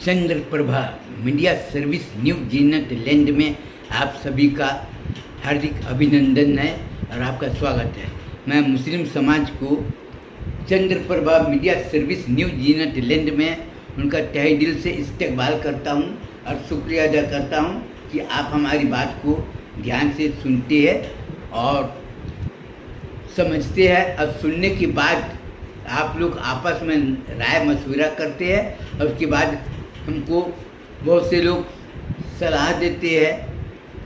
चंद्र Prabha media service news Netherland में आप सभी का हार्दिक अभिनंदन है और आपका स्वागत है। मैं मुस्लिम समाज को Chandra Prabha media service news Netherland में उनका तहे दिल से इस्तकबाल करता हूं और शुक्रिया अदा करता हूं कि आप हमारी बात को ध्यान से सुनते हैं और समझते हैं और सुनने के बाद आप लोग आपस में राय मशवरा करते हैं और उसके बाद हमको बहुत से लोग सलाह देते हैं,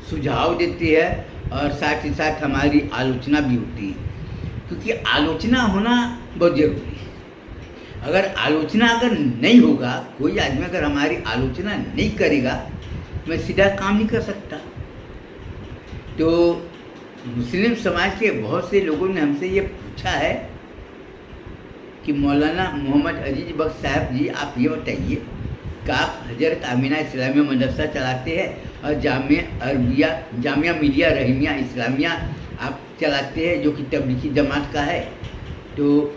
सुझाव देते हैं और साथ ही साथ हमारी आलोचना भी होती है, क्योंकि आलोचना होना बहुत ज़रूरी है। अगर आलोचना नहीं होगा, कोई आदमी अगर हमारी आलोचना नहीं करेगा मैं सीधा काम नहीं कर सकता। तो मुस्लिम समाज के बहुत से लोगों ने हमसे ये पूछा है कि मौलाना मोहम्मद अजीज बख्श साहब जी, आप ये बताइए कि आप हज़रत आमिना इस्लामिया मदरसा चलाते हैं और जामिया मिलिया रहीमिया इस्लामिया आप चलाते हैं, जो कि तबलीगी जमात का है। तो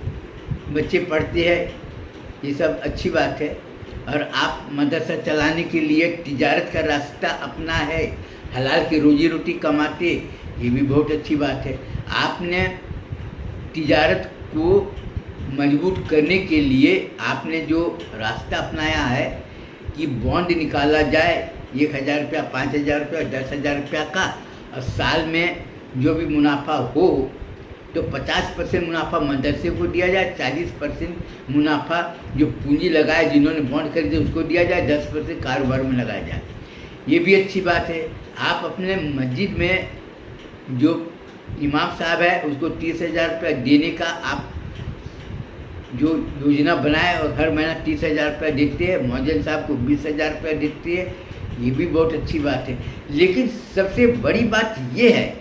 बच्चे पढ़ते हैं, ये सब अच्छी बात है। और आप मदरसा चलाने के लिए तिजारत का रास्ता अपना है, हलाल की रोजी रोटी कमाते, ये भी बहुत अच्छी बात है। आपने तिजारत को मजबूत करने के लिए आपने जो रास्ता अपनाया है कि बॉन्ड निकाला जाए 1,000 रुपया, 5,000 रुपया, 10,000 रुपया का, और साल में जो भी मुनाफा हो तो 50% मुनाफा मदरसे को दिया जाए, 40% मुनाफा जो पूंजी लगाए जिन्होंने बॉन्ड खरीदे उसको दिया जाए, 10% कारोबार में लगाया जाए। ये भी अच्छी बात है। आप अपने मस्जिद में जो इमाम साहब है उसको 30,000 रुपया देने का आप जो योजना बनाए और हर महीना 30,000 रुपया देते हैं, मौजन साहब को 20,000 रुपया देते हैं, ये भी बहुत अच्छी बात है। लेकिन सबसे बड़ी बात ये है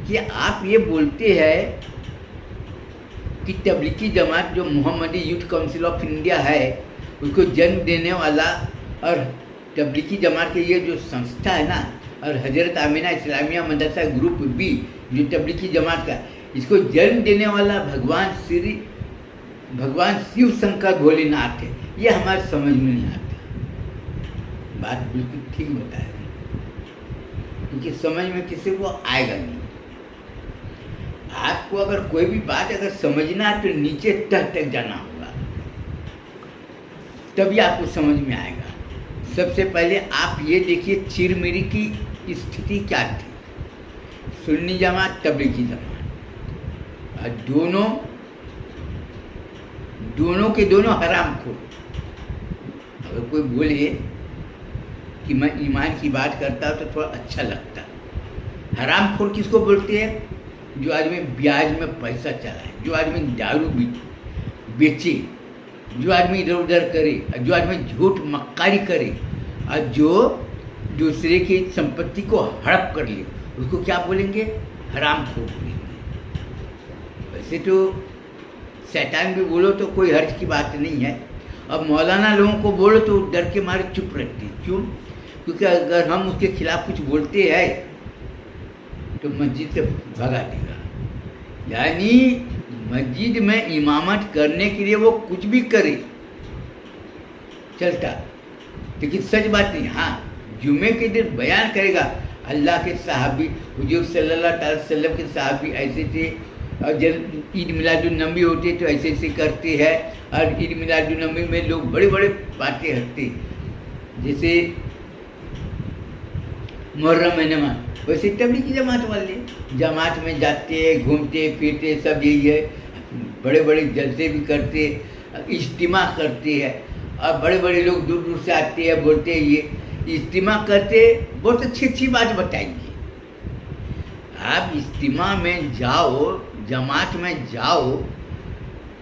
कि आप ये बोलते हैं कि तबलीगी जमात जो मोहम्मदी यूथ काउंसिल ऑफ इंडिया है उसको जन्म देने वाला, और तबलीगी जमात के ये जो संस्था है ना, और हज़रत आमिना इस्लामिया मदरसा ग्रुप भी जो तबलीगी जमात का, इसको जन्म देने वाला भगवान शिव शंकर भोलेनाथ है। ये हमारे समझ में नहीं आता। बात बिल्कुल ठीक बताया, क्योंकि समझ में किसी को आएगा नहीं। आपको अगर कोई भी बात अगर समझना है तो नीचे तक जाना होगा, तभी आपको समझ में आएगा। सबसे पहले आप ये देखिए चिरमिरी की स्थिति क्या थी। सुन्नी जमात, तबलीगी जमात, और दोनों के दोनों हरामखोर। अगर कोई बोले कि मैं ईमान की बात करता हूँ तो थोड़ा अच्छा लगता। हरामखोर किसको बोलते हैं? जो आदमी ब्याज में पैसा चलाए, जो आदमी दारू बेचे, जो आदमी इधर उधर करे, जो आदमी झूठ मक्कारी करे, और जो दूसरे की संपत्ति को हड़प कर ले, उसको क्या बोलेंगे? हरामखोर बोलेंगे। वैसे तो शैतान भी बोलो तो कोई हर्ज की बात नहीं है। अब मौलाना लोगों को बोलो तो डर के मारे चुप रहते हैं। क्यों? क्योंकि अगर हम उसके खिलाफ कुछ बोलते हैं तो मस्जिद से भगा देगा। यानी मस्जिद में इमामत करने के लिए वो कुछ भी करे चलता, लेकिन सच बात नहीं। हाँ, जुमे के दिन बयान करेगा अल्लाह के सहाबी हुजूर सल्लल्लाहु अलैहि वसल्लम के सहाबी ऐसे थे, और जब ईद मिलादुन्नबी होती है तो ऐसे ऐसे करते हैं, और ईद मिलादुन्नबी में लोग बड़े बड़े बातें हंसते, जैसे मुहर्रम महीने में, वैसे तबलीगी जमात वाले जमात में जाते हैं, घूमते फिरते, सब यही है। बड़े बड़े जलसे भी करते, इज्तिमा करते हैं, और बड़े बड़े लोग दूर दूर से आते हैं, बोलते हैं ये इज्तिमा करते, बहुत अच्छी अच्छी बात बताएंगे। आप इज्तिमा में जाओ, जमात में जाओ,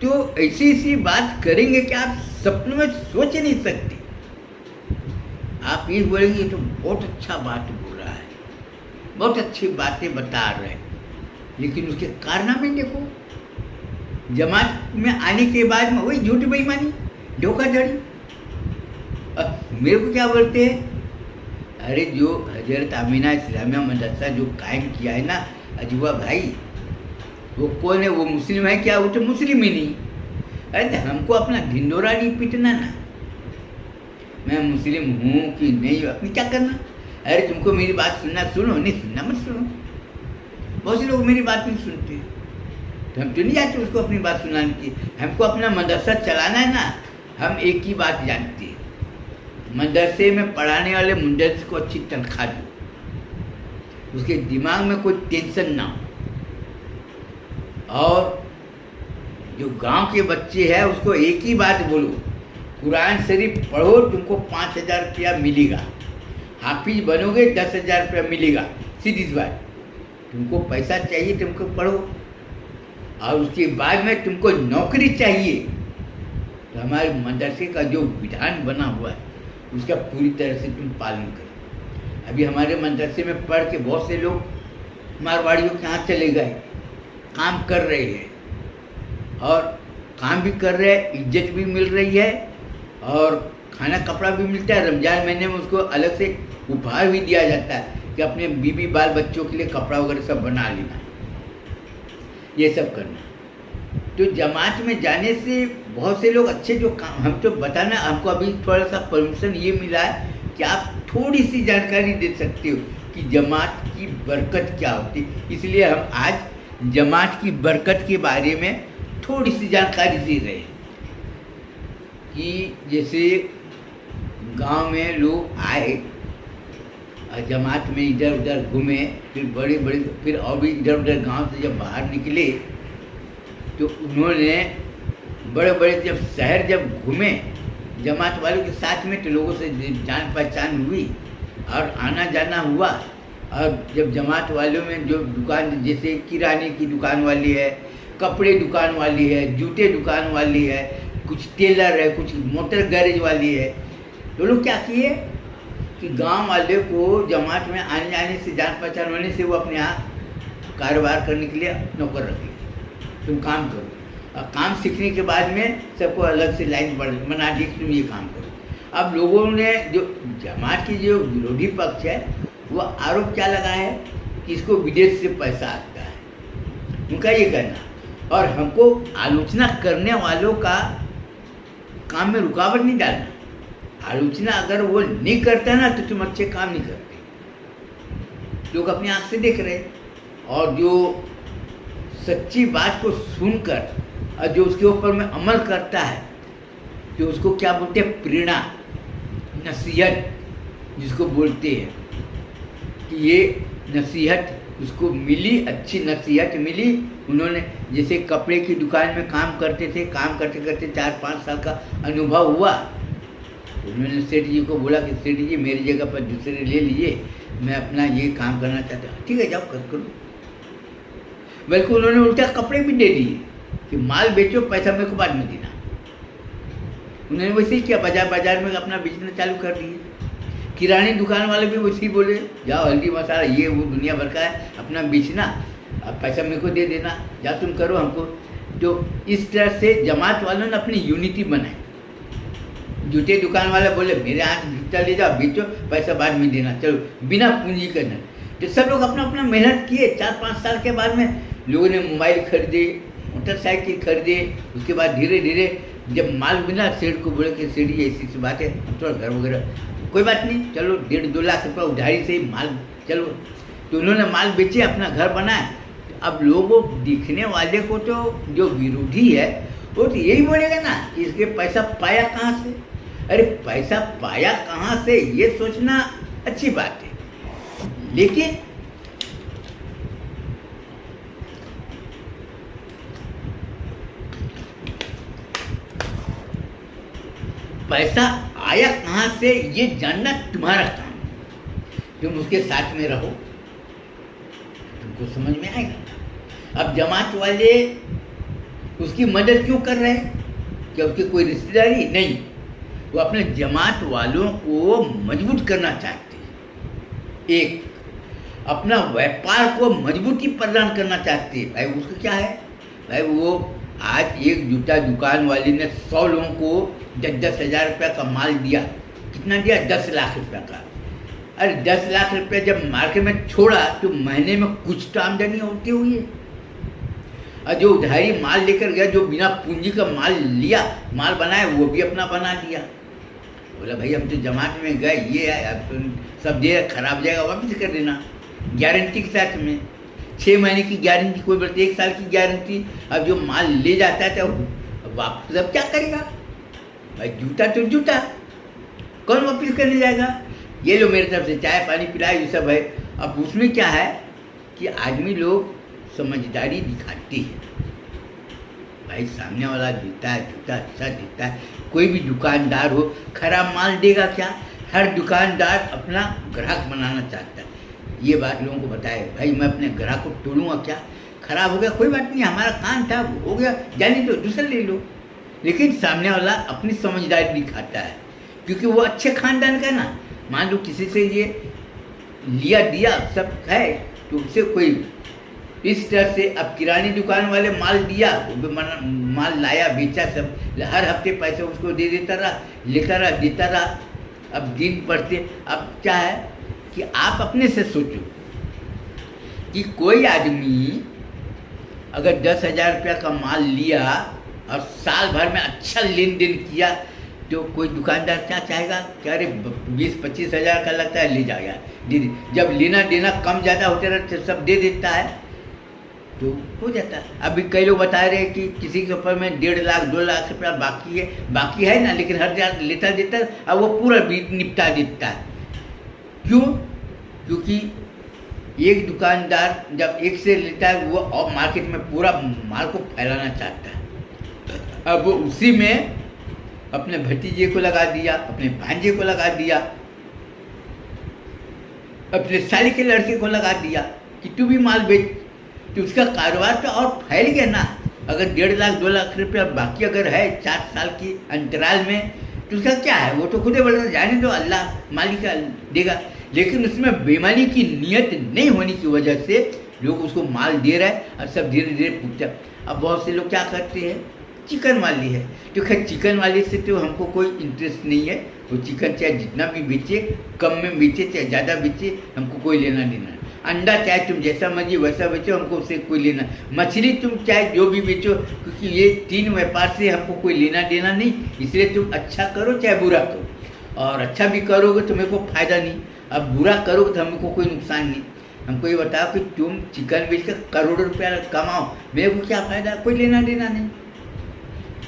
तो ऐसी ऐसी बात करेंगे कि आप सपनों में सोच नहीं सकते। आप ये बोलेंगे तो बहुत अच्छा बात बोल रहा है, बहुत अच्छी बातें बता रहे हैं, लेकिन उसके कारनामे देखो। जमात में आने के बाद में वही झूठ बेईमानी, धोखाधड़ी। मेरे को क्या बोलते हैं? अरे जो हज़रत आमिना इस्लामिया मदरसा जो कायम किया है ना अजूबा भाई, वो कौन है? वो मुस्लिम है क्या? वो तो मुस्लिम ही नहीं। अरे हमको अपना ढिंडोरा नहीं पीटना ना। मैं मुस्लिम हूँ कि नहीं, अपनी क्या करना। अरे तुमको मेरी बात सुनना सुनो, नहीं सुनना मत सुनो। बहुत से लोग मेरी बात नहीं सुनते, तो हम तो नहीं जाते उसको अपनी बात सुनाने की। हमको अपना मदरसा चलाना है ना, हम एक ही बात जानते हैं, मदरसे में पढ़ाने वाले मुदर्रिस को अच्छी तनख्वाह दो, उसके दिमाग में कोई टेंशन ना हो, और जो गांव के बच्चे हैं उसको एक ही बात बोलो, कुरान शरीफ पढ़ो, तुमको 5,000 रुपया मिलेगा, हाफिज बनोगे 10,000 रुपया मिलेगा, सीधी सी बात। तुमको पैसा चाहिए, तुमको पढ़ो, और उसके बाद में तुमको नौकरी चाहिए, तो हमारे मदरसे का जो विधान बना हुआ है उसका पूरी तरह से तुम पालन करो। अभी हमारे मदरसे में पढ़ के बहुत से लोग मारवाड़ियों के यहाँ चले गए, काम कर रहे हैं, और काम भी कर रहे हैं, इज्जत भी मिल रही है, और खाना कपड़ा भी मिलता है। रमज़ान महीने में उसको अलग से उपहार भी दिया जाता है कि अपने बीबी बाल बच्चों के लिए कपड़ा वगैरह सब बना लेना, ये सब करना। तो जमात में जाने से बहुत से लोग अच्छे जो काम, हम तो बताना, हमको अभी थोड़ा सा परमिशन ये मिला है कि आप थोड़ी सी जानकारी दे सकते हो कि जमात की बरकत क्या होती है, इसलिए हम आज जमात की बरकत के बारे में थोड़ी सी जानकारी दे रहे हैं। कि जैसे गांव में लोग आए और जमात में इधर उधर घूमे, फिर बड़े बड़े, फिर और भी इधर उधर गांव से जब बाहर निकले तो उन्होंने बड़े बड़े जब शहर जब घूमे जमात वालों के साथ में, तो लोगों से जान पहचान हुई और आना जाना हुआ। और जब जमात वालों में जो दुकान, जैसे किराने की दुकान वाली है, कपड़े दुकान वाली है, जूते दुकान वाली है, कुछ टेलर है, कुछ मोटर गैरेज वाली है, तो लोग क्या किए कि गांव वाले को जमात में आने जाने से, जान पहचान होने से, वो अपने यहाँ कारोबार करने के लिए नौकर रख लिया, तुम काम करो। और काम सीखने के बाद में सबको अलग से लाइन बना दी कि तुम ये काम करो। अब लोगों ने, जो जमात की जो विरोधी पक्ष है, वो आरोप क्या लगा है कि इसको विदेश से पैसा आता है, उनका ये कहना। और हमको आलोचना करने वालों का काम में रुकावट नहीं डालना। आलोचना अगर वो नहीं करता ना, तो तुम अच्छे काम नहीं करते। लोग अपनी आँख से देख रहे, और जो सच्ची बात को सुनकर और जो उसके ऊपर में अमल करता है, जो उसको क्या बोलते हैं, प्रेरणा, नसीहत जिसको बोलते हैं, कि ये नसीहत उसको मिली, अच्छी नसीहत मिली। उन्होंने जैसे कपड़े की दुकान में काम करते थे, काम करते करते 4-5 साल का अनुभव हुआ, उन्होंने सेठ जी को बोला कि सेठ जी मेरी जगह पर दूसरे ले लीजिए, मैं अपना ये काम करना चाहता हूँ। ठीक है, जाओ करो। बल्कि उन्होंने उल्टा कपड़े भी दे दिए कि माल बेचो, पैसा मेरे को बाद में देना। उन्होंने वैसे ही किया, बाजार में अपना बिजनेस चालू कर दिए। किराने दुकान वाले भी वैसे ही बोले, जाओ हल्दी मसाला ये वो दुनिया भर का है, अपना बेचना, अब पैसा मेरे को दे देना, जाओ तुम करो हमको। तो इस तरह से जमात वालों ने अपनी यूनिटी बनाई। जूते दुकान वाले बोले मेरे यहाँ जूता ले जाओ, बेचो, पैसा बाद में देना, चलो बिना पूंजी करना। तो सब लोग अपना अपना मेहनत किए। 4-5 साल के बाद में लोगों ने मोबाइल खरीदे, मोटरसाइकिल खरीदे। उसके बाद धीरे धीरे जब माल मिला, सेठ को बोले कि सेठ जी ऐसी बात है, थोड़ा घर वगैरह, कोई बात नहीं, चलो 1.5-2 लाख रुपये उधारी से माल, चलो। तो उन्होंने माल बेचे, अपना घर बनाया। अब लोगों दिखने वाले को तो जो विरोधी है वो तो यही बोलेगा ना कि इसके पैसा पाया कहाँ से। अरे पैसा पाया कहाँ से ये सोचना अच्छी बात है, लेकिन पैसा आया कहाँ से ये जानना तुम्हारा काम है। तुम उसके साथ में रहो, तुमको समझ में आएगा। अब जमात वाले उसकी मदद क्यों कर रहे हैं? क्या उसकी कोई रिश्तेदारी नहीं, वो अपने जमात वालों को मजबूत करना चाहते हैं, एक अपना व्यापार को मजबूती प्रदान करना चाहते हैं। भाई उसको क्या है, भाई वो आज एक जूता दुकान वाले ने 100 लोगों को 10-10 हज़ार रुपये का माल दिया। कितना दिया? 10 लाख रुपये का। अरे 10 लाख रुपये जब मार्केट में छोड़ा तो महीने में कुछ तो आमदनी होती हुई है। और जो उधारी माल लेकर गया, जो बिना पूंजी का माल लिया, माल बनाया, वो भी अपना बना लिया। बोला भाई हम तो जमात में गए, ये है अब तो सब दे खराब हो जाएगा वापस कर देना, गारंटी के साथ में। 6 महीने की गारंटी, कोई बोलते 1 साल की गारंटी। अब जो माल ले जाता है तो वापस अब क्या करेगा भाई, जूता तो जूता, कौन वापस करने जाएगा। ये लो मेरे तरफ से चाय पानी पिलाए, ये सब है। अब उसमें क्या है कि आदमी लोग समझदारी दिखाती है भाई, सामने वाला देता है जूता अच्छा देता है, कोई भी दुकानदार हो खराब माल देगा क्या। हर दुकानदार अपना ग्राहक बनाना चाहता है, ये बात लोगों को बताए भाई, मैं अपने ग्राहक को तोड़ूंगा क्या, खराब हो गया कोई बात नहीं, हमारा काम था हो गया, जाने दो दूसरा ले लो। लेकिन सामने वाला अपनी समझदारी दिखाता है, क्योंकि वो अच्छे खानदान का ना। मान लो किसी से ये लिया दिया सब है तो उससे कोई इस तरह से, अब किरानी दुकान वाले माल दिया, माल लाया बेचा, सब हर हफ्ते पैसे उसको दे देता रहा, लेता रहा देता रहा। अब दिन पड़ते, अब क्या है कि आप अपने से सोचो कि कोई आदमी अगर 10,000 रुपया का माल लिया और साल भर में अच्छा लेन देन किया, तो कोई दुकानदार क्या चाहेगा कि अरे 20-25 हज़ार का लगता है ले जाएगा, दीदी जब लेना देना कम ज़्यादा होते रहते सब दे देता है तो हो जाता है। अभी कई लोग बता रहे हैं कि किसी के ऊपर में 1.5 लाख 2 लाख रुपया बाकी है ना, लेकिन हर जगह लेता देता है, अब वो पूरा निपटा देता है। क्यों? क्योंकि एक दुकानदार जब एक से लेता है वो और मार्केट में पूरा माल को फैलाना चाहता है। अब वो उसी में अपने भतीजे को लगा दिया, अपने भांजे को लगा दिया, अपने साली के लड़के को लगा दिया कि तू भी माल बेच, तो उसका कारोबार तो और फैल गया ना। अगर 1.5 लाख 2 लाख रुपया बाकी अगर है 4 साल की अंतराल में, तो उसका क्या है, वो तो खुद ही बोलता जाने दो, अल्लाह मालिक देगा। लेकिन उसमें बेईमानी की नीयत नहीं होने की वजह से लोग उसको माल दे रहे हैं और सब धीरे धीरे पूछता। अब बहुत से लोग क्या करते हैं, चिकन वाली है तो खैर चिकन वाले से तो हमको कोई इंटरेस्ट नहीं है, वो चिकन चाहे जितना भी बेचे, कम में बेचे चाहे ज़्यादा बेचे, हमको कोई लेना देना। अंडा चाहे तुम जैसा मर्जी वैसा बेचो, हमको उससे कोई लेना। मछली तुम चाहे जो भी बेचो, क्योंकि ये 3 व्यापार से हमको कोई लेना देना नहीं। इसलिए तुम अच्छा करो चाहे बुरा करो, और अच्छा भी करोगे तो मेरे को फ़ायदा नहीं, अब बुरा करोगे तो हमको कोई नुकसान नहीं। हमको ये बताओ कि तुम चिकन बेच कर करोड़ों रुपया कमाओ, मेरे को क्या फ़ायदा, कोई लेना देना नहीं,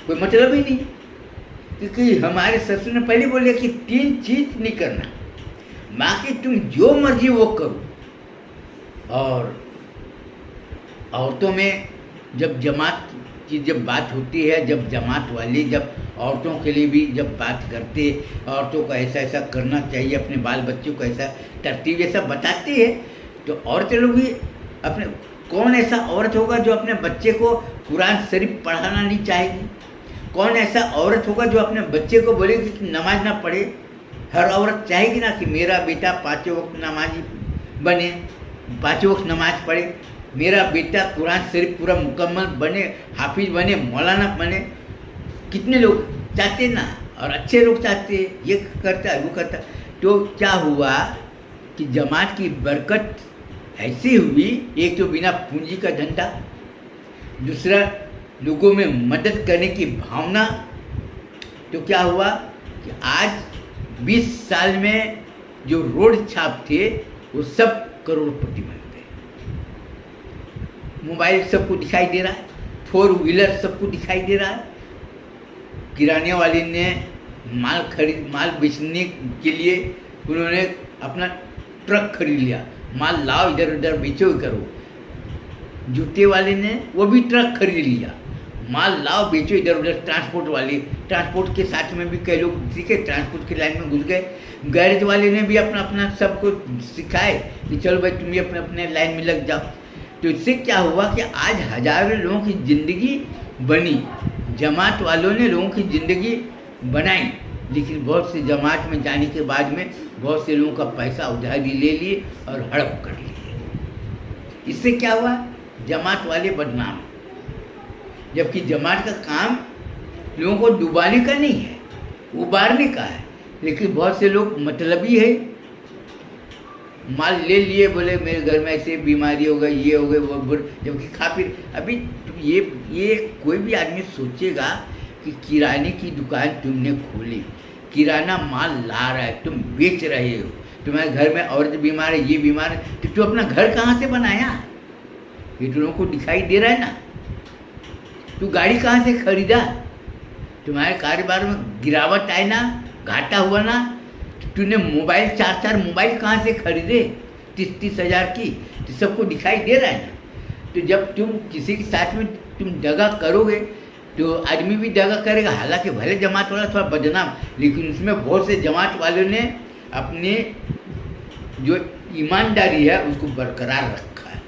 कोई मतलब ही नहीं। क्योंकि हमारे ससुर ने पहले बोले कि 3 चीज़ नहीं करना, बाकी तुम जो मर्जी वो करो। और औरतों में जब जमात की जब बात होती है, जब जमात वाले जब औरतों के लिए भी जब बात करते, औरतों को ऐसा ऐसा करना चाहिए, अपने बाल बच्चों को ऐसा तरतीब ऐसा बताते हैं, तो औरतें लोग भी अपने, कौन ऐसा औरत होगा जो अपने बच्चे को कुरान शरीफ पढ़ाना नहीं चाहेगी? कौन ऐसा औरत होगा जो अपने बच्चे को बोलेगी कि नमाज ना पढ़े? हर औरत चाहेगी ना कि मेरा बेटा 5 वक्त नमाजी बने, 5 वक्त नमाज पढ़े, मेरा बेटा कुरान शरीफ पूरा मुकम्मल बने, हाफिज बने, मौलाना बने। कितने लोग चाहते ना, और अच्छे लोग चाहते, ये करता है वो करता। तो क्या हुआ कि जमात की बरकत ऐसी हुई, एक तो बिना पूंजी का धंधा, दूसरा लोगों में मदद करने की भावना। तो क्या हुआ कि आज 20 साल में जो रोड छाप थे वो सब करोड़पति बन गए। मोबाइल सबको दिखाई दे रहा है, 4 व्हीलर सबको दिखाई दे रहा है। किराने वाले ने माल बेचने के लिए उन्होंने अपना ट्रक खरीद लिया, माल लाओ इधर उधर बेचो करो। जूते वाले ने वो भी ट्रक खरीद लिया, माल लाओ बेचो इधर उधर। ट्रांसपोर्ट वाले, ट्रांसपोर्ट के साथ में भी कई लोग सीखे, ट्रांसपोर्ट की लाइन में घुस गए। गैरेज वाले ने भी अपना अपना सबको सिखाए कि चलो भाई तुम भी अपने अपने लाइन में लग जाओ। तो इससे क्या हुआ कि आज हजारों लोगों की ज़िंदगी बनी, जमात वालों ने लोगों की ज़िंदगी बनाई। लेकिन बहुत से जमात में जाने के बाद में बहुत से लोगों का पैसा उधारी ले लिए और हड़प कर लिए। इससे क्या हुआ, जमात वाले बदनाम, जबकि जमात का काम लोगों को डुबाने का नहीं है, उबारने का है। लेकिन बहुत से लोग मतलबी है, माल ले लिए, बोले मेरे घर में ऐसे बीमारी हो गई, ये हो गई वो, जबकि खा फिर अभी ये कोई भी आदमी सोचेगा कि किराने की दुकान तुमने खोली, किराना माल ला रहा है, तुम बेच रहे हो, तुम्हारे घर में औरत बीमार है, ये बीमार है, तो तू अपना घर कहाँ से बनाया? ये तुम लोगों को दिखाई दे रहा है ना। तू गाड़ी कहाँ से खरीदा? तुम्हारे कारोबार में गिरावट आए ना, घाटा हुआ ना, तूने मोबाइल 4 मोबाइल कहाँ से खरीदे 30 हज़ार की? तो सबको दिखाई दे रहा है ना। तो जब तुम किसी के साथ में तुम दगा करोगे तो आदमी भी दगा करेगा। हालांकि भले जमात वाला थोड़ा बदनाम, लेकिन उसमें बहुत से जमात वालों ने अपने जो ईमानदारी है उसको बरकरार रखा है।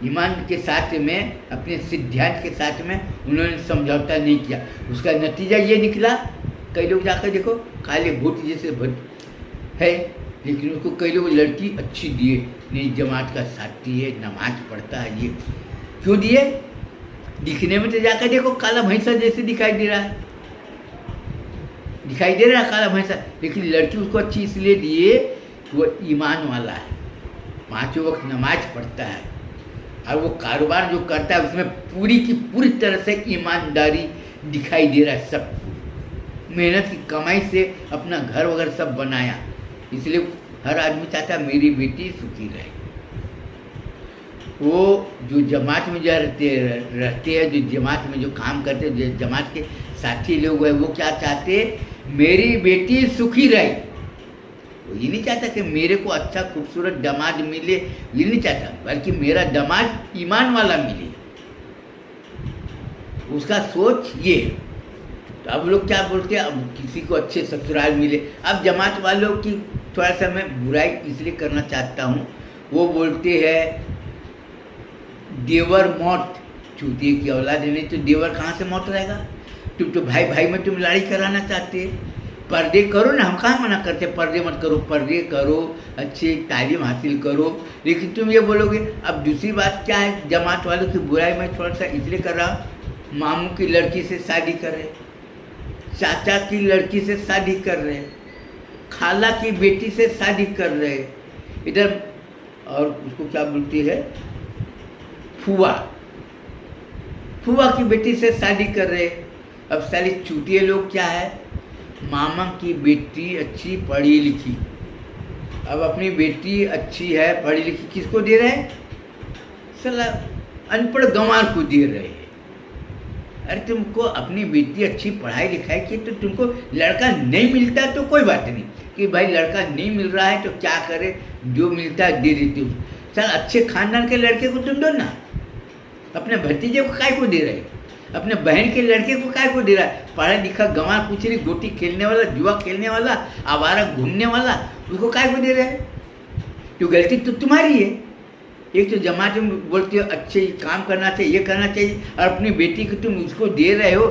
ईमान के साथ में, अपने सिद्धांत के साथ में उन्होंने समझौता नहीं किया। उसका नतीजा ये निकला, कई लोग जाकर देखो काले वोट जैसे है, लेकिन उसको कई लोग लड़की अच्छी दिए, नहीं जमात का साथी है, नमाज पढ़ता है, ये क्यों दिए? दिखने में तो जाकर देखो काला भैंसा जैसे दिखाई दे रहा है, दिखाई दे रहा है काला भैंसा, लेकिन लड़की उसको अच्छी इसलिए दिए वो ईमान वाला है, 5 वक्त नमाज पढ़ता है, और वो कारोबार जो करता है उसमें पूरी की पूरी तरह से ईमानदारी दिखाई दे रहा है। सबको मेहनत की कमाई से अपना घर वगैरह सब बनाया, इसलिए हर आदमी चाहता है मेरी बेटी सुखी रहे। वो जो जमात में जो रहते हैं, जो जमात में जो काम करते हैं, जो जमात के साथी लोग हैं, वो क्या चाहते हैं? मेरी बेटी सुखी रहे। वो ये नहीं चाहता कि मेरे को अच्छा खूबसूरत दामाद मिले, ये नहीं चाहता, बल्कि मेरा दामाद ईमान वाला मिले, उसका सोच ये है। तो अब लोग क्या बोलते हैं? अब किसी को अच्छे ससुराल मिले। अब जमात वालों की थोड़ा सा मैं बुराई इसलिए करना चाहता हूँ, वो बोलते हैं देवर मौत, चूतिए की औलाद नहीं तो देवर कहाँ से मौत रहेगा? तुम तो भाई भाई में तुम लड़ाई कराना चाहते, पर्दे करो ना, हम कहाँ मना करते, पर्दे मत करो, पर्दे करो, अच्छी तालीम हासिल करो, लेकिन तुम ये बोलोगे। अब दूसरी बात क्या है, जमात वालों की बुराई मैं थोड़ा सा इसलिए कर रहा हूँ, मामू की लड़की से शादी कर रहे, चाचा की लड़की से शादी कर रहे, खाला की बेटी से शादी कर रहे, इधर और उसको क्या बोलती है, फुआ, फुआ की बेटी से शादी कर रहे। अब सारी चूतिए लोग क्या है, मामा की बेटी अच्छी पढ़ी लिखी, अब अपनी बेटी अच्छी है पढ़ी लिखी, किसको दे रहे हैं? साला अनपढ़ गंवार को दे रहे हैं। अरे तुमको अपनी बेटी अच्छी पढ़ाई लिखाई की, तो तुमको लड़का नहीं मिलता तो कोई बात नहीं कि भाई लड़का नहीं मिल रहा है तो क्या करे, जो मिलता है दे देती हूँ। चल अच्छे खानदान के लड़के को तुम दो ना, अपने भतीजे को काय को दे रहे, अपने बहन के लड़के को काय को दे रहा है? पढ़ा लिखा गंवार कुछ नहीं, गोटी खेलने वाला, जुआ खेलने वाला, आवारा घूमने वाला, उसको काय को दे रहे हैं? तो गलती तो तुम्हारी है। एक तो जमात में बोलते हो अच्छे काम करना चाहिए, ये करना चाहिए, और अपनी बेटी को तुम उसको दे रहे हो,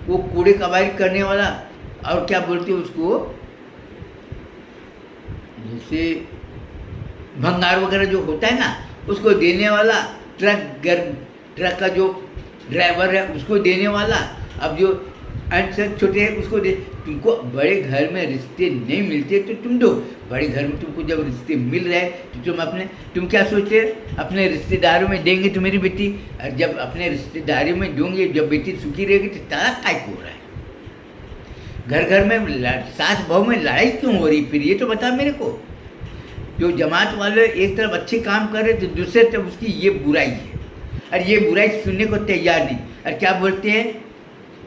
वो कूड़े कबाड़ी करने वाला, और क्या बोलते हो उसको, जैसे भंगार वगैरह जो होता है ना, उसको देने वाला, ट्रक का जो ड्राइवर है उसको देने वाला, अब जो छोटे हैं उसको दे। तुमको बड़े घर में रिश्ते नहीं मिलते तो तुम दो, बड़े घर में तुमको जब रिश्ते मिल रहे तो तुम क्या सोचते हैं? अपने रिश्तेदारों में देंगे तो मेरी बेटी, और जब अपने रिश्तेदारों में दूंगे, जब बेटी सुखी रहेगी तो तारा काय को हो रहा है? घर घर में सास बहू में लड़ाई क्यों हो रही फिर, ये तो बता मेरे को। जो जमात वाले एक तरफ अच्छे काम कर रहे तो दूसरे तरफ उसकी ये बुराई है, और ये बुराई सुनने को तैयार नहीं। और क्या बोलते हैं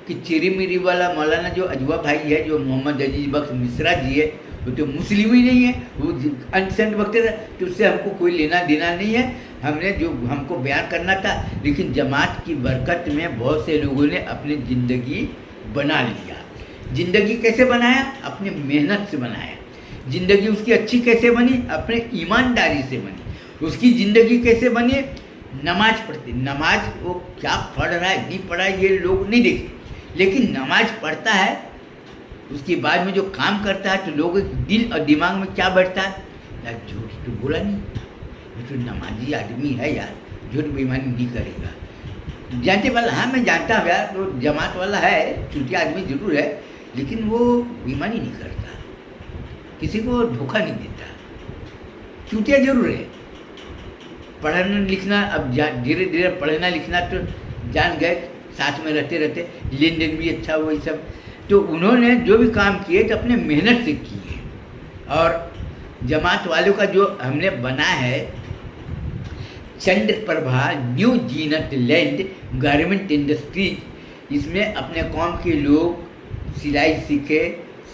कि चिरी मिरी वाला मौलाना जो अजवा भाई है, जो मोहम्मद अजीज बख्श मिश्रा जी है, वो तो मुस्लिम ही नहीं है, वो अनसेंट वक्त है, तो उससे हमको कोई लेना देना नहीं है। हमने जो हमको बयान करना था, लेकिन जमात की बरकत में बहुत से लोगों ने अपनी ज़िंदगी बना लिया। ज़िंदगी कैसे बनाया? अपनी मेहनत से बनाया। ज़िंदगी उसकी अच्छी कैसे बनी? अपने ईमानदारी से बनी। उसकी ज़िंदगी कैसे बनी? नमाज पढ़ते, नमाज वो क्या पढ़ रहा है नहीं पढ़ा है ये लोग नहीं देखे, लेकिन नमाज पढ़ता है, उसके बाद में जो काम करता है तो लोगों के दिल और दिमाग में क्या बैठता है, यार झूठ तो बोला नहीं, ये तो नमाजी आदमी है यार, झूठ बेईमानी नहीं करेगा। जानते वाला, हाँ मैं जानता हूँ यार, तो जमात वाला है, चूतिया आदमी जरूर है, लेकिन वो बेईमानी नहीं करता, किसी को धोखा नहीं देता, चूतिया जरूर है। पढ़ना लिखना, अब धीरे धीरे पढ़ना लिखना तो जान गए, साथ में रहते रहते लेन देन भी अच्छा हुआ, ये सब तो उन्होंने जो भी काम किए तो अपने मेहनत से किए। और जमात वालों का जो हमने बना है चंद्रप्रभा न्यू जीनत लैंड गारमेंट इंडस्ट्रीज, इसमें अपने कौम के लोग सिलाई सीखे।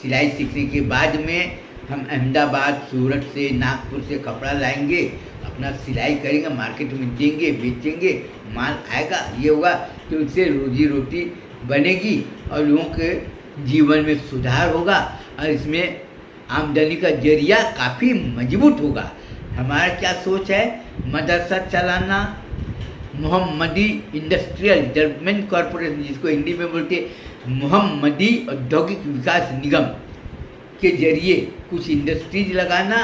सिलाई सीखने के बाद में हम अहमदाबाद, सूरत से, नागपुर से कपड़ा लाएंगे, अपना सिलाई करेंगे, मार्केट में देंगे, बेचेंगे, माल आएगा, ये होगा तो उससे रोजी रोटी बनेगी और लोगों के जीवन में सुधार होगा और इसमें आमदनी का जरिया काफ़ी मजबूत होगा। हमारा क्या सोच है, मदरसा चलाना, मोहम्मदी इंडस्ट्रियल डेवलपमेंट कॉरपोरेशन, जिसको हिंदी में बोलते हैं मोहम्मदी औद्योगिक विकास निगम के जरिए कुछ इंडस्ट्रीज लगाना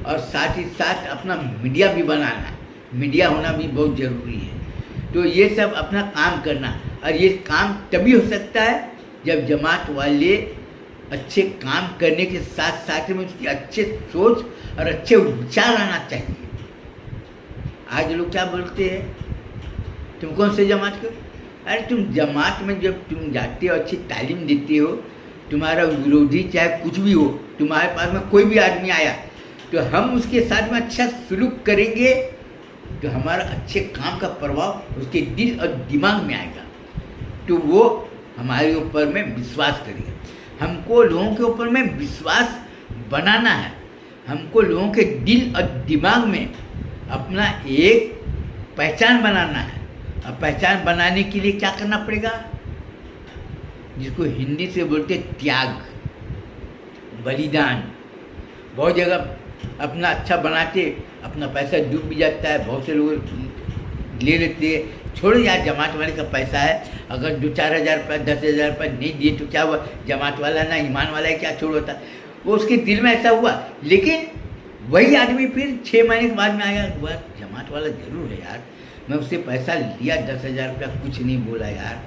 और साथ ही साथ अपना मीडिया भी बनाना। मीडिया होना भी बहुत ज़रूरी है। तो ये सब अपना काम करना, और ये काम तभी हो सकता है जब जमात वाले अच्छे काम करने के साथ साथ में उसकी अच्छे सोच और अच्छे विचार आना चाहिए। आज लोग क्या बोलते हैं, तुम कौन से जमात के? अरे तुम जमात में जब तुम जाते हो, अच्छी तालीम देते हो, तुम्हारा विरोधी चाहे कुछ भी हो, तुम्हारे पास में कोई भी आदमी आया तो हम उसके साथ में अच्छा सलूक करेंगे तो हमारा अच्छे काम का प्रभाव उसके दिल और दिमाग में आएगा, तो वो हमारे ऊपर में विश्वास करेगा। हमको लोगों के ऊपर में विश्वास बनाना है, हमको लोगों के दिल और दिमाग में अपना एक पहचान बनाना है। और पहचान बनाने के लिए क्या करना पड़ेगा, जिसको हिंदी से बोलते त्याग, बलिदान। बहुत जगह अपना अच्छा बनाते, अपना पैसा डूब भी जाता है, बहुत से लोग ले लेते हैं। छोड़ो यार, जमात वाले का पैसा है, अगर 2-4 हज़ार रुपये 10,000 रुपये नहीं दिए तो क्या हुआ, जमात वाला ना ईमान वाला है, क्या छोड़ होता, वो उसके दिल में ऐसा हुआ। लेकिन वही आदमी फिर 6 महीने के बाद में आया, हुआ जमात वाला जरूर है यार, मैं उससे पैसा लिया 10,000 रुपया, कुछ नहीं बोला यार,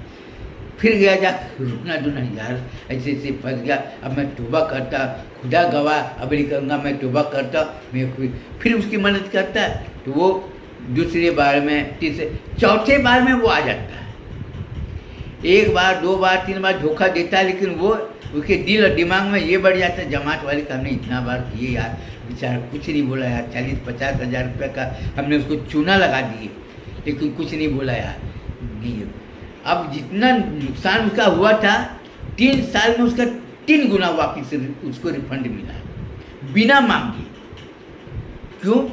फिर गया जा रुकना दुना यार, ऐसे ऐसे फंस गया, अब मैं तौबा करता, खुदा गवाह अब नहीं करूँगा, मैं तौबा करता, मैं फिर उसकी मदद करता है, तो वो दूसरे बार में, तीसरे, चौथे बार में वो आ जाता है। 1 बार 2 बार 3 बार धोखा देता है, लेकिन वो उसके दिल और दिमाग में ये बढ़ जाता है, जमात वाले का हमने इतना बार किए यार, बेचारा कुछ नहीं बोला यार, 40-50 हज़ार रुपये का हमने उसको चूना लगा दिए, लेकिन कुछ नहीं बोला यार। नहीं, अब जितना नुकसान उसका हुआ था 3 साल में उसका 3 गुना वापिस उसको रिफंड मिला बिना मांगे। क्यों?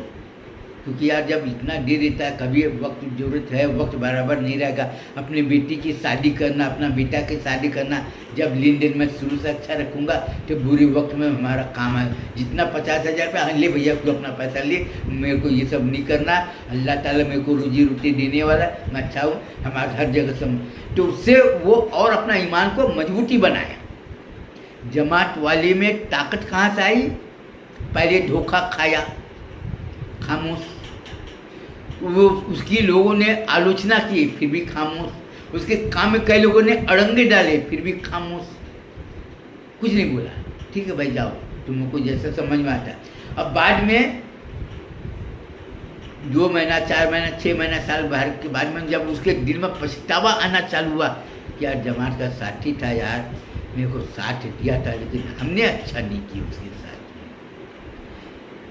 क्योंकि यार जब इतना दे देता है, कभी वक्त ज़रूरत है, वक्त बराबर नहीं रहेगा, अपने बेटी की शादी करना, अपना बेटा की शादी करना, जब लेन देन में शुरू से अच्छा रखूँगा तो बुरे वक्त में हमारा काम है। जितना 50,000 रुपये, हाँ ले भैया तू अपना पैसा ले, मेरे को ये सब नहीं करना, अल्लाह ताला मेरे को रोजी रोटी देने वाला, मैं अच्छा हूँ, हमारा हर जगह सम, तो उससे वो और अपना ईमान को मजबूती बनाया। जमात वाले में ताकत कहाँ से आई, पहले धोखा खाया, खामोश, वो उसकी लोगों ने आलोचना की फिर भी खामोश, उसके काम में कई लोगों ने अड़ंगे डाले फिर भी खामोश, कुछ नहीं बोला, ठीक है भाई जाओ, तुमको जैसा समझ में आता है। अब बाद में 2 महीना 4 महीना 6 महीना साल भर के बाद में जब उसके दिल में पछतावा आना चालू हुआ कि यार जमात का साथी था यार, मेरे को साथ दिया था लेकिन हमने अच्छा नहीं किया उसके साथ,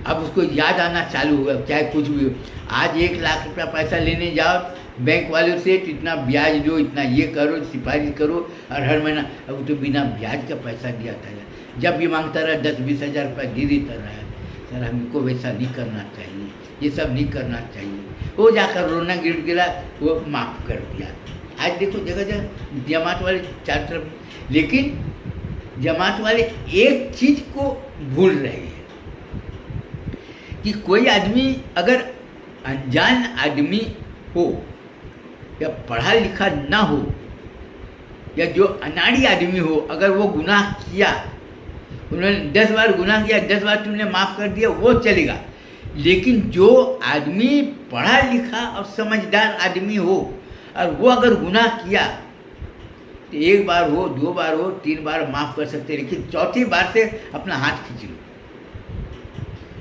अब उसको याद आना चालू हुआ, चाहे कुछ भी हो। आज 1 लाख रुपया पैसा लेने जाओ बैंक वालों से तो इतना ब्याज दो, इतना ये करो, सिफारिश करो, और हर महीना, अब वो तो बिना ब्याज का पैसा दिया था यार, जब भी मांगता रहा 10-20 हज़ार रुपया दे देता रहा। सर हमको वैसा नहीं करना चाहिए, ये सब नहीं करना चाहिए। वो जाकर रोना गिरा, वो माफ़ कर दिया। आज देखो जगह जगह जमात वाले चारों तरफ, लेकिन जमात वाले एक चीज़ को भूल रहे हैं कि कोई आदमी अगर अनजान आदमी हो या पढ़ा लिखा ना हो या जो अनाड़ी आदमी हो, अगर वो गुनाह किया, उन्होंने 10 बार गुनाह किया, 10 बार तुमने माफ़ कर दिया, वो चलेगा। लेकिन जो आदमी पढ़ा लिखा और समझदार आदमी हो और वो अगर गुनाह किया तो 1 बार हो, 2 बार हो, 3 बार माफ़ कर सकते, लेकिन चौथी बार से अपना हाथ खींच लो।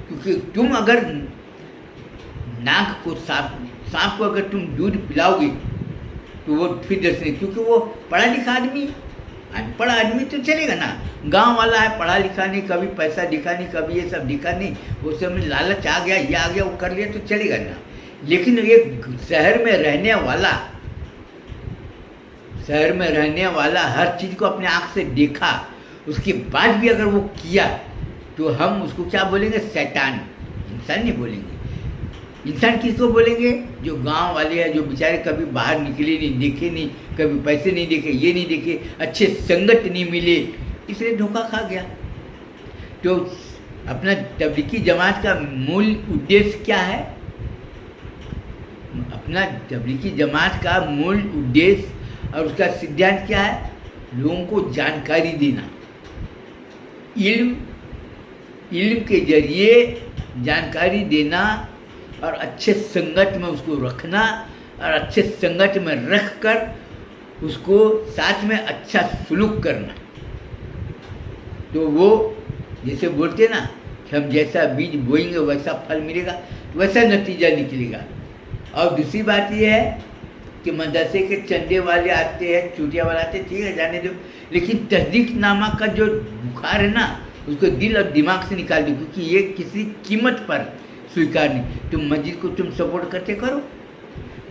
क्योंकि तुम अगर नाक को सांप को अगर तुम दूध पिलाओगे तो वो फिर डर से, क्योंकि वो पढ़ा लिखा आदमी अनपढ़ आदमी तो चलेगा ना, गांव वाला है, पढ़ा लिखा नहीं, कभी पैसा दिखा नहीं, कभी ये सब दिखा नहीं, वो सब में लालच आ गया, ये आ गया, वो कर लिया तो चलेगा ना। लेकिन एक शहर में रहने वाला, शहर में रहने वाला हर चीज़ को अपने आँख से देखा, उसके बाद भी अगर वो किया तो हम उसको क्या बोलेंगे? शैतान। इंसान नहीं बोलेंगे। इंसान किसको बोलेंगे? जो गांव वाले हैं, जो बेचारे कभी बाहर निकले नहीं, देखे नहीं, कभी पैसे नहीं देखे, ये नहीं देखे, अच्छे संगत नहीं मिले, इसलिए धोखा खा गया। तो अपना तबलीगी जमात का मूल उद्देश्य क्या है? अपना तबलीगी जमात का मूल उद्देश्य और उसका सिद्धांत क्या है? लोगों को जानकारी देना, इल्म के जरिए जानकारी देना और अच्छे संगत में उसको रखना और अच्छे संगत में रख कर उसको साथ में अच्छा सुलूक करना। तो वो जैसे बोलते ना कि हम जैसा बीज बोएंगे वैसा फल मिलेगा, वैसा नतीजा निकलेगा। और दूसरी बात ये है कि मदरसे के चंदे वाले आते हैं, चूटिया वाले आते हैं, ठीक है जाने दो, लेकिन तस्दीक नामा का जो बुखार है ना उसको दिल और दिमाग से निकाल दो, क्योंकि ये किसी कीमत पर स्वीकार नहीं। तुम मस्जिद को तुम सपोर्ट करते करो,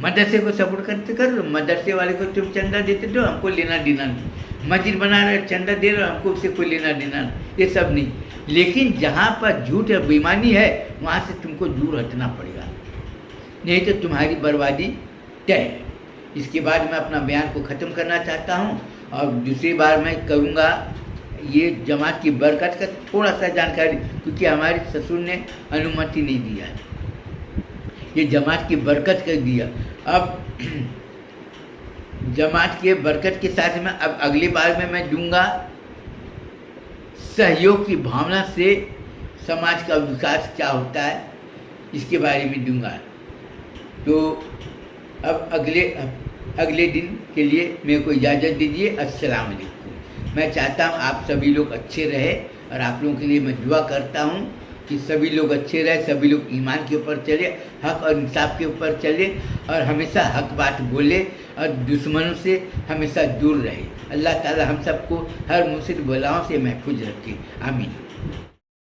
मदरसे को सपोर्ट करते करो, मदरसे वाले को तुम चंदा देते दो, हमको लेना देना नहीं। मस्जिद बना रहे चंदा दे रहे हो, हमको उससे कोई लेना देना नहीं, ये सब नहीं। लेकिन जहाँ पर झूठ और बेईमानी है वहाँ से तुमको दूर हटना पड़ेगा, नहीं तो तुम्हारी बर्बादी तय है। इसके बाद मैं अपना बयान को ख़त्म करना चाहता हूँ और दूसरी बार मैं करूँगा ये जमात की बरकत का थोड़ा सा जानकारी, क्योंकि हमारे ससुर ने अनुमति नहीं दिया है, ये जमात की बरकत कर दिया। अब जमात के बरकत के साथ में अब अगली बार में मैं दूंगा सहयोग की भावना से समाज का विकास क्या होता है, इसके बारे में दूंगा। तो अब अगले दिन के लिए मेरे को इजाज़त दीजिए। अस्सलाम वालेकुम। मैं चाहता हूँ आप सभी लोग अच्छे रहे और आप लोगों के लिए मैं दुआ करता हूँ कि सभी लोग अच्छे रहे, सभी लोग ईमान के ऊपर चले, हक और इंसाफ के ऊपर चले और हमेशा हक बात बोले और दुश्मनों से हमेशा दूर रहे। अल्लाह ताला हम सबको हर मुसीबत बलाओं से महफूज रखे। आमीन।